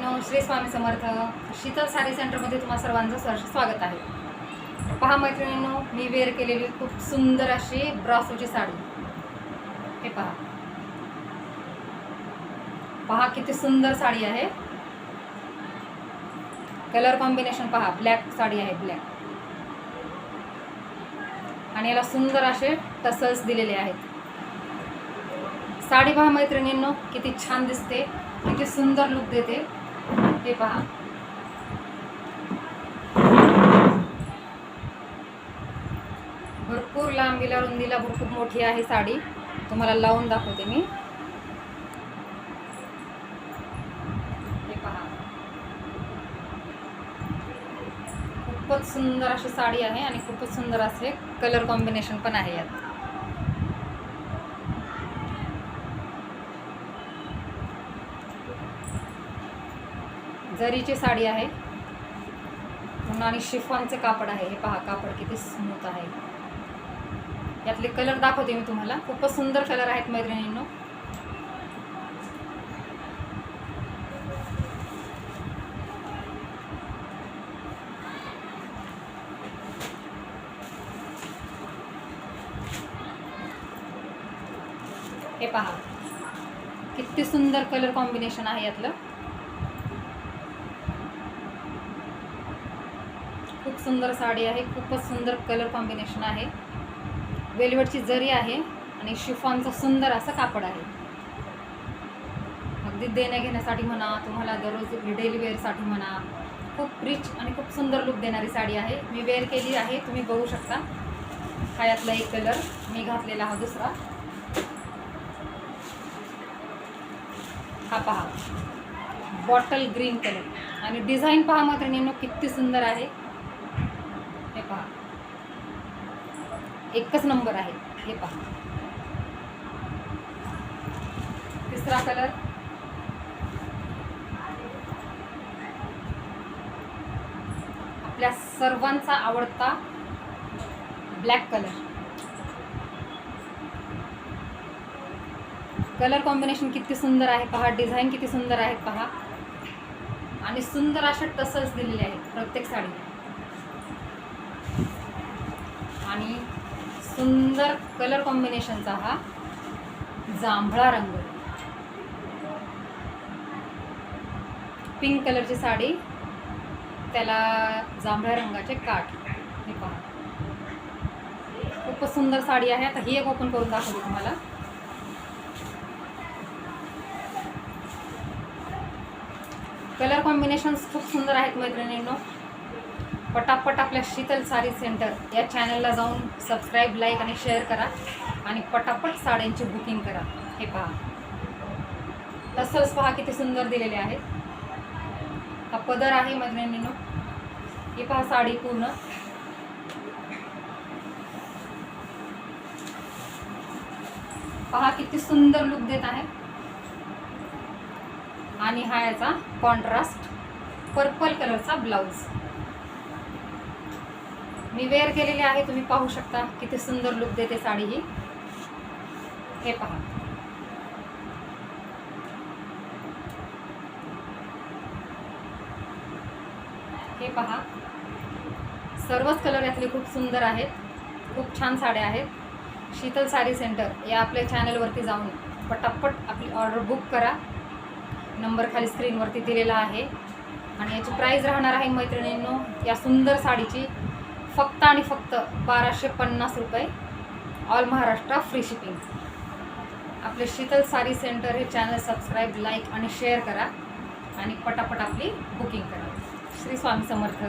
मैत्रिणींनो, श्री स्वामी समर्थ. शीतल साडी सेंटरमध्ये तुम्हा सर्वांचं सहर्ष स्वागत आहे. पहा मैत्रिणींनो, मी वेअर केलेली खूप सुंदर अशी ब्रासोची साडी. हे पहा, पहा किती सुंदर साडी आहे. कलर कॉम्बिनेशन पहा, ब्लॅक साडी आहे, ब्लॅक. आणि याला सुंदर असे टसल्स दिलेले आहेत. साडी पहा मैत्रिणींनो, किती छान दिसते, किती सुंदर लुक देते. हे पहा, भरपूर लांबीला रुंदीला भरपूर मोठी आहे साडी. तुम्हाला लावून दाखवते मी. हे पहा, खूपच सुंदर अशी साडी आहे आणि खूपच सुंदर असे कलर कॉम्बिनेशन पण आहे यात. जरीची साडी आहे आणि शिफॉनचे कापड आहे. हे पहा, कापड किती स्मूथ आहे. यातले कलर दाखवते मी तुम्हाला. खूपच सुंदर कलर आहेत मैत्रिणींनो. हे पहा, किती सुंदर कलर कॉम्बिनेशन आहे यातलं. खूप सुंदर साडी आहे, खूपच सुंदर कलर कॉम्बिनेशन आहे. वेलवेटची जरी आहे आणि शिफॉनचं सुंदर असं कापड आहे. अगदी देण्या घेण्यासाठी म्हणा, तुम्हाला दररोज डेली वेअरसाठी म्हणा, खूप रिच आणि खूप सुंदर लुक देणारी साडी आहे. मी वेअर केली आहे, तुम्ही बघू शकता. हा यातला एक कलर, मी घातलेला हा दुसरा. हा पहा, बॉटल ग्रीन कलर. आणि डिझाईन पहा मैत्रिणींनो, किती सुंदर आहे. हे पहा, एकच नंबर आहे. हे पहा, तिसरा कलर. आपल्या सर्वांचा आवडता ब्लॅक कलर. कलर कॉम्बिनेशन किती सुंदर आहे पहा. डिझाईन किती सुंदर आहे पहा. आणि सुंदर असे टसल्स दिलेले आहेत प्रत्येक साडीला. आणि सुंदर कलर कॉम्बिनेशनचा हा जांभळा रंग. पिंक कलरची साडी, त्याला जांभळ्या रंगाचे काठ. हे पहा, खूपच सुंदर साडी आहे. आता ही एक ओपन करून दाखवते तुम्हाला. कलर कॉम्बिनेशन्स खूप सुंदर आहेत मैत्रिणींनो. पटापट आपल्या शीतल साडी सेंटर या चॅनलला जाऊन सबस्क्राईब, लाईक आणि शेअर करा आणि पटापट साड्यांची बुकिंग करा. हे पहा, टसल्स पहा किती सुंदर दिलेले आहेत. हा पदर आहे मैत्रिणींनो. हे पहा, साडी पूर्ण. पहा किती सुंदर लुक देत आहे. आणि हा याचा कॉन्ट्रास्ट पर्पल कलरचा ब्लाउज. मी वेअर केलेले आहे, तुम्ही पाहू शकता किती सुंदर लुक देते साडी ही. हे पहा, हे पहा, सर्वच कलर यातले खूप सुंदर आहेत. खूप छान साड्या आहेत. शीतल साडी सेंटर या आपल्या चॅनलवरती जाऊन पटापट आपली ऑर्डर बुक करा. नंबर खाली स्क्रीनवरती दिलेला आहे. आणि याची प्राईस राहणार आहे मैत्रिणींनो, या सुंदर साडीची फक्त आणि फक्त 1250 रुपये. All Maharashtra free shipping. आपले शीतल साडी सेंटर हे चॅनल सबस्क्राईब, लाईक आणि शेअर करा आणि पटापट आपली बुकिंग करा. श्री स्वामी समर्थ.